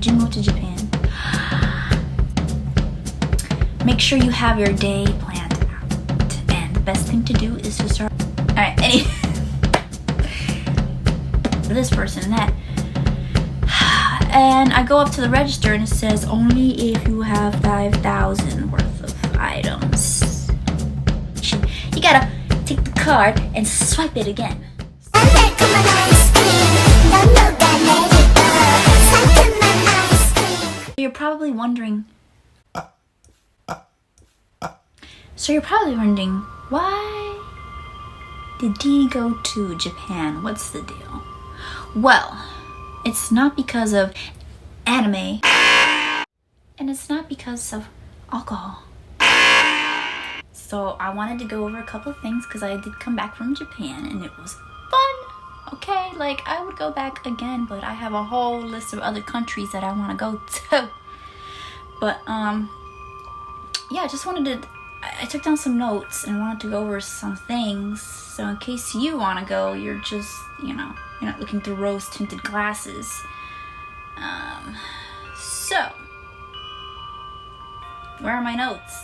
Would you move to Japan? Make sure you have your day planned out. And the best thing to do is to start. Alright, this person, that. And I go up to the register and it says only if you have 5,000 worth of items. You gotta take the card and swipe it again. You're probably wondering. So you're probably wondering, why did Dee go to Japan? What's the deal? Well, it's not because of anime, and it's not because of alcohol. So I wanted to go over a couple of things because I did come back from Japan and it was fun. Okay, like I would go back again, but I have a whole list of other countries that I want to go to. But yeah, I just wanted to. I took down some notes and wanted to go over some things. So in case you want to go, you're just, you're not looking through rose-tinted glasses. So, where are my notes?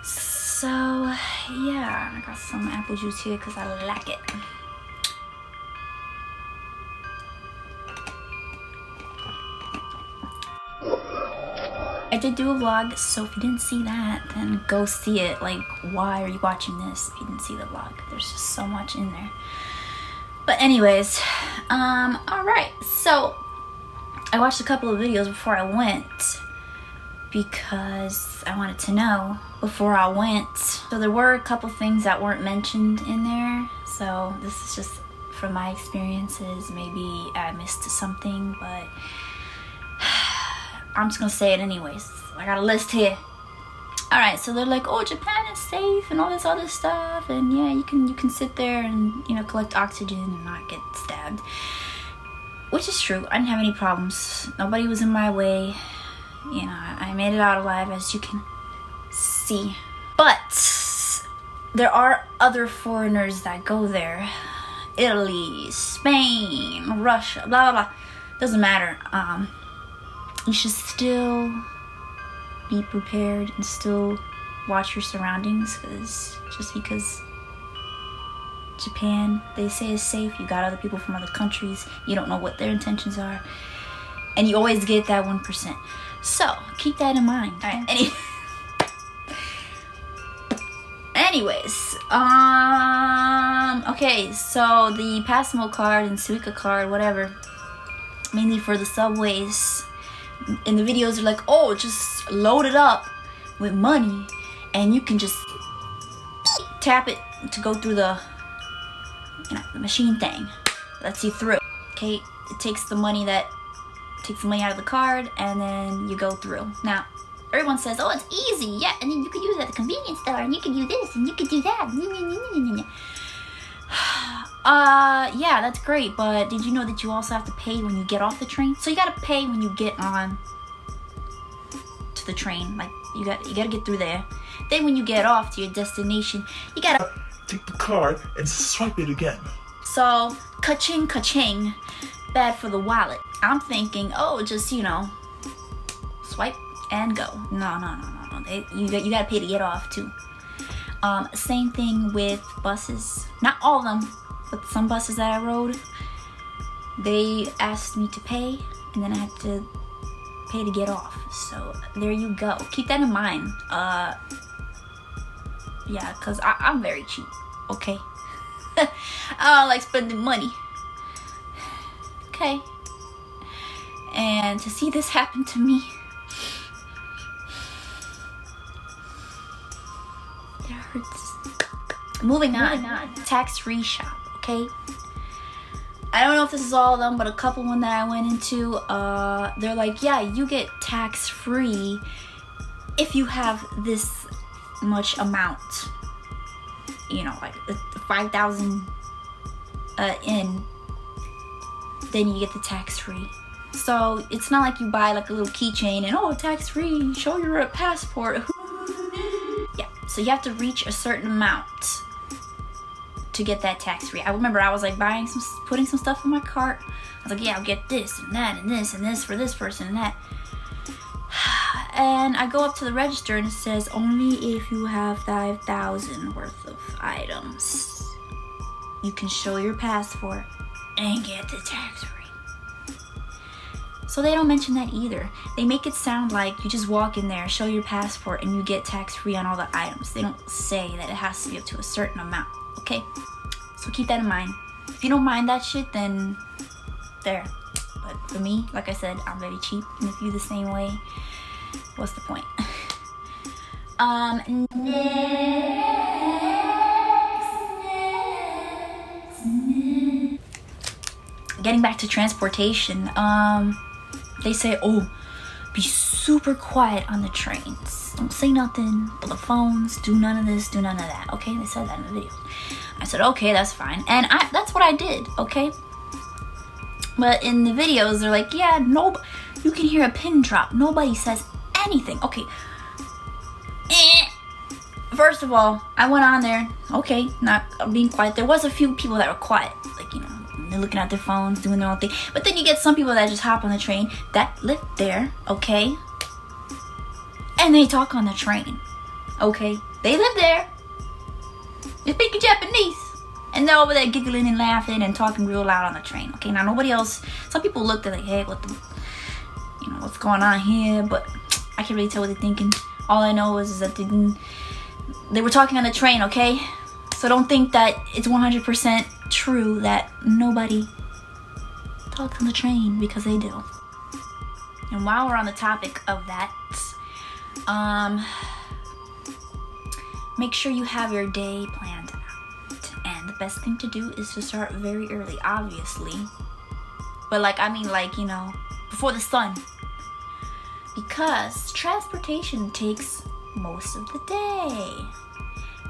So, yeah, I got some apple juice here because I like it. I did do a vlog, so if you didn't see that, then go see it. Like, why are you watching this if you didn't see the vlog? There's just so much in there. But anyways, alright, so I watched a couple of videos before I went because I wanted to know before I went. So there were a couple things that weren't mentioned in there, so this is just from my experiences. Maybe I missed something, but I'm just gonna say it anyways. I got a list here. Alright, so they're like, oh, Japan is safe and all this other stuff, and yeah, you can sit there and collect oxygen and not get stabbed, which is true. I didn't have any problems. Nobody was in my way. I made it out alive, as you can see. But there are other foreigners that go there. Italy, Spain, Russia, blah blah blah. Doesn't matter. You should still be prepared and still watch your surroundings, because just because Japan, they say, is safe, you got other people from other countries, you don't know what their intentions are, and you always get that 1%. So keep that in mind. Alright, anyways, okay, so the Passmo card and Suica card, whatever, mainly for the subways. In the videos, they're like, oh, just load it up with money and you can just tap it to go through the machine thing. Lets you through. Okay, it takes the money out of the card and then you go through. Now, everyone says, oh, it's easy. Yeah, and then you can use it at the convenience store and you can do this and you can do that. Yeah, that's great, but did you know that you also have to pay when you get off the train? So you gotta pay when you get on to the train. Like, you gotta get through there. Then when you get off to your destination, you gotta take the card and swipe it again. So, ka-ching, ka-ching, bad for the wallet. I'm thinking, oh, just, swipe and go. No. You gotta pay to get off, too. Same thing with buses. Not all of them, but some buses that I rode, they asked me to pay, and then I had to pay to get off. So there you go. Keep that in mind. Yeah, because I'm very cheap, okay? I don't like spending money. Okay. And to see this happen to me, it hurts. Moving on. Tax-free shop, okay? I don't know if this is all of them, but a couple one that I went into, they're like, yeah, you get tax-free if you have this much amount. Like 5,000 in, then you get the tax-free. So it's not like you buy like a little keychain and, oh, tax-free, show your passport. Yeah, so you have to reach a certain amount to get that tax-free. I remember I was like putting some stuff in my cart. I was like, yeah, I'll get this and that and this for this person and that. And I go up to the register and it says only if you have 5,000 worth of items you can show your passport and get the tax-free. So they don't mention that either. They make it sound like you just walk in there, show your passport, and you get tax-free on all the items. They don't say that it has to be up to a certain amount, okay? So keep that in mind. If you don't mind that shit, then there. But for me, like I said, I'm very cheap. And if you're the same way, what's the point? Getting back to transportation, they say, oh, be super quiet on the trains. Don't say nothing, pull the phones, do none of this, do none of that. Okay, they said that in the video. I said, okay, that's fine. And that's what I did, okay? But in the videos, they're like, yeah, you can hear a pin drop. Nobody says anything. Okay. First of all, I went on there, okay, not being quiet. There was a few people that were quiet, like, you know, they're looking at their phones, doing their own thing. But then you get some people that just hop on the train that live there, okay? And they talk on the train, okay? They live there. They speak Japanese. And they're over there giggling and laughing and talking real loud on the train, okay? Now, nobody else, some people looked at like, hey, what's going on here? But I can't really tell what they're thinking. All I know is that they were talking on the train, okay? So don't think that it's 100% true that nobody talks on the train, because they do. And while we're on the topic of that, make sure you have your day planned out. And the best thing to do is to start very early, obviously. But you know, before the sun. Because transportation takes most of the day.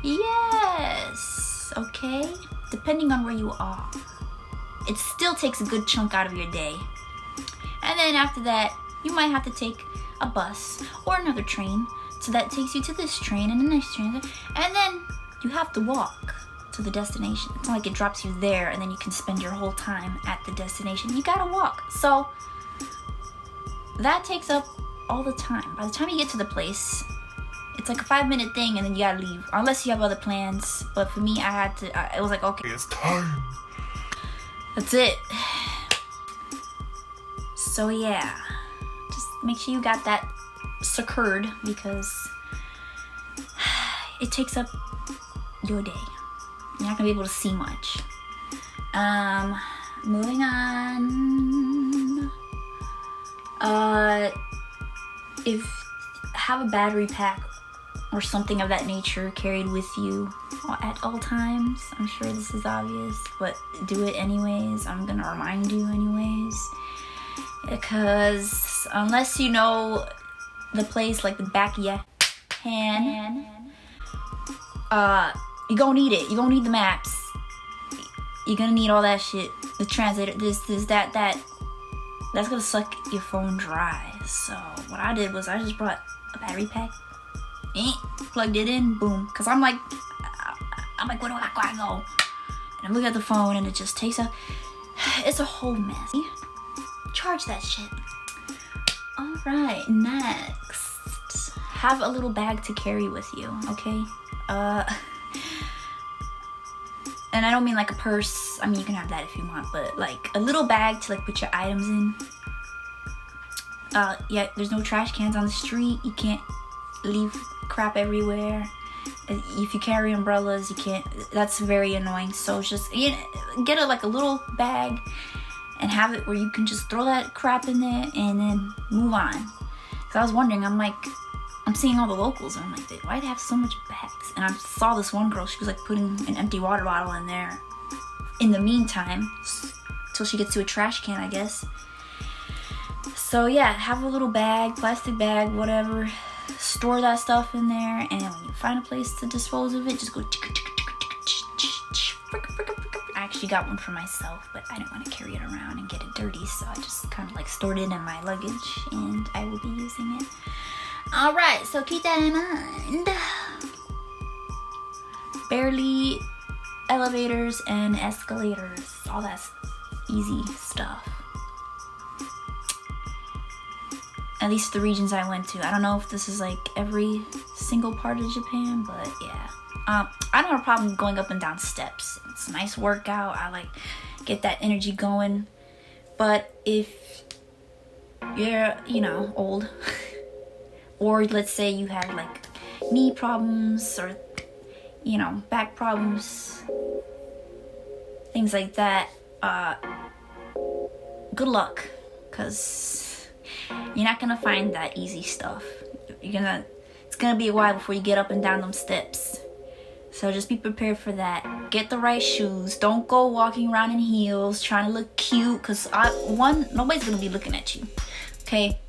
Yes, okay? Depending on where you are. It still takes a good chunk out of your day. And then after that, you might have to take a bus or another train. So that takes you to this train and the next train. And then you have to walk to the destination. It's not like it drops you there and then you can spend your whole time at the destination. You gotta walk. So that takes up all the time. By the time you get to the place, it's like a 5-minute thing and then you gotta leave. Unless you have other plans. But for me, it was like, okay, It's time. that's it. So yeah, just make sure you got that secured, because it takes up your day. You're not gonna be able to see much. Moving on. If have a battery pack or something of that nature carried with you at all times. I'm sure this is obvious, but do it anyways. I'm gonna remind you anyways, because unless you know the place like the back of your hand, you're gonna need it. You're gonna need the maps. You're gonna need all that shit. The translator, this, that. That's gonna suck your phone dry. So what I did was I just brought a battery pack, plugged it in, boom. Cause I'm like, where do I gotta go? And I'm looking at the phone and it just takes it's a whole mess. Charge that shit. All right, next, have a little bag to carry with you, okay? And I don't mean like a purse. I mean, you can have that if you want, but like a little bag to like put your items in. Yeah, there's no trash cans on the street. You can't leave crap everywhere. If you carry umbrellas, you can't. That's very annoying. So just get a little bag and have it where you can just throw that crap in there and then move on. Cause I was wondering, I'm seeing all the locals and I'm like, why do they have so much bags? And I saw this one girl, she was like putting an empty water bottle in there in the meantime, till she gets to a trash can, I guess. So yeah, have a little bag, plastic bag, whatever, store that stuff in there, and when you find a place to dispose of it, just go. I actually got one for myself, but I didn't want to carry it around and get it dirty, so I just kind of like stored it in my luggage, and I will be using it. Alright, so keep that in mind. Barely elevators and escalators, all that easy stuff. At least the regions I went to. I don't know if this is like every single part of Japan, but yeah. I don't have a problem going up and down steps. It's a nice workout. I like get that energy going. But if you're, you know, old, or let's say you had like knee problems or, you know, back problems, things like that, good luck, because you're not gonna find that easy stuff. It's gonna be a while before you get up and down them steps. So just be prepared for that. Get the right shoes. Don't go walking around in heels trying to look cute, because nobody's gonna be looking at you. Okay?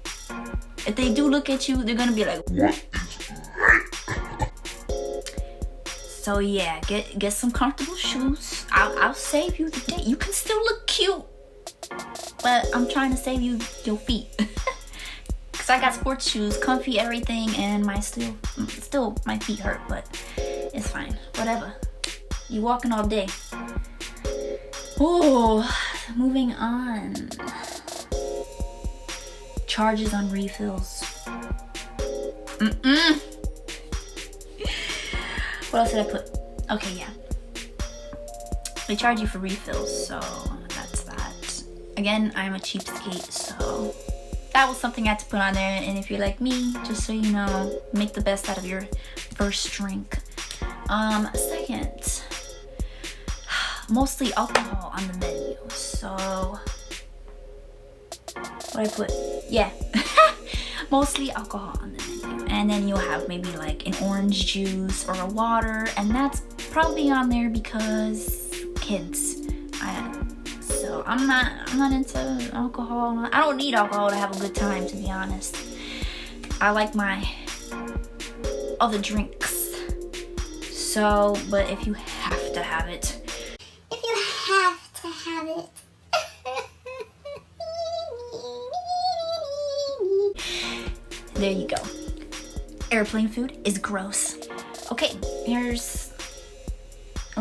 If they do look at you, they're gonna be like, what is that? So yeah, get some comfortable shoes. I'll save you the day. You can still look cute, but I'm trying to save you your feet. Cause I got sports shoes, comfy, everything, and still my feet hurt, but it's fine. Whatever. You walking all day. Oh, moving on. Charges on refills. What else did I put? Okay, yeah. They charge you for refills, so that's that. Again, I'm a cheapskate, so that was something I had to put on there. And if you're like me, just so you know, make the best out of your first drink. Second, mostly alcohol on the menu. So, what I put? Yeah, mostly alcohol on the menu. And then you'll have maybe like an orange juice or a water, and that's probably on there because kids. So I'm not into alcohol. I don't need alcohol to have a good time, to be honest. I like my other drinks. So, but if you have to have it. If you have to have it. There you go. Airplane food is gross. Okay, we're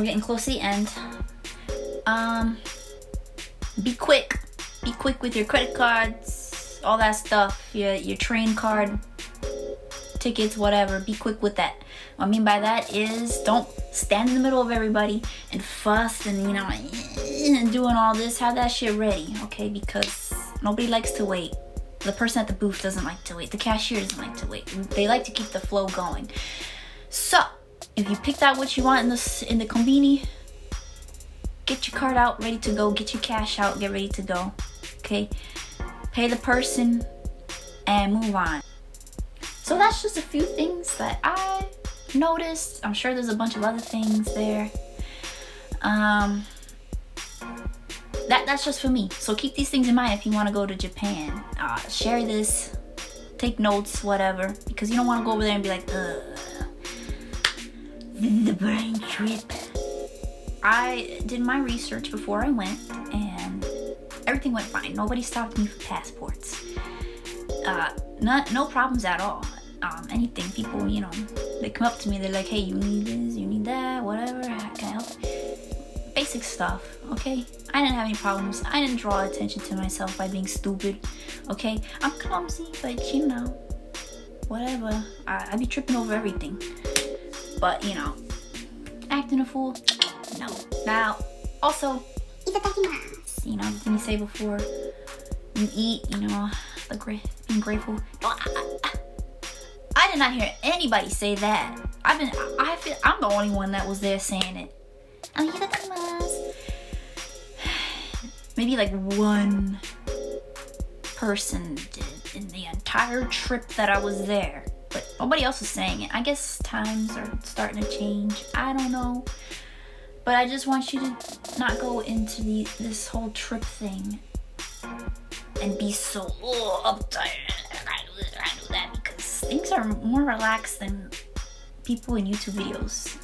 getting close to the end. Be quick. Be quick with your credit cards, all that stuff, your train card, tickets, whatever. Be quick with that. What I mean by that is don't stand in the middle of everybody and fuss and, you know, and doing all this. Have that shit ready, okay? Because nobody likes to wait. The person at the booth doesn't like to wait. The cashier doesn't like to wait. They like to keep the flow going. So, if you picked out what you want in the konbini, get your card out, ready to go. Get your cash out, get ready to go. Okay? Pay the person and move on. So that's just a few things that I noticed. I'm sure there's a bunch of other things there. That's just for me. So keep these things in mind if you want to go to Japan. Share this, take notes, whatever, because you don't want to go over there and be like, ugh, this is a brain trip. I did my research before I went, and everything went fine. Nobody stopped me for passports. No problems at all. Anything, people, you know, they come up to me, they're like, hey, you need this, you need that, whatever, how can I help? Basic stuff, okay? I didn't have any problems. I didn't draw attention to myself by being stupid, okay? I'm clumsy, but you know, whatever. I be tripping over everything. But, you know, acting a fool, no. Now, also, itadakimasu. You know, the thing you say before you eat, you know, being grateful. No, I did not hear anybody say that. I feel I'm the only one that was there saying it. Maybe like one person did in the entire trip that I was there, but nobody else was saying it. I guess times are starting to change. I don't know, but I just want you to not go into this whole trip thing and be so uptight. I do that, because things are more relaxed than people in YouTube videos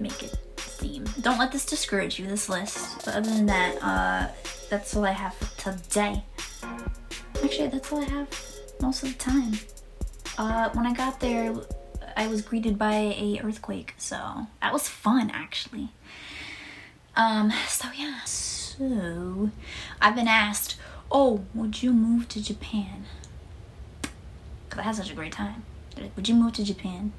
make it seem. Don't let this discourage you, this list. But other than that, that's all I have for today. Actually, that's all I have most of the time. When I got there, I was greeted by a earthquake, so that was fun, actually. So yeah. So I've been asked, oh, would you move to Japan? Because I had such a great time. They're like, would you move to Japan?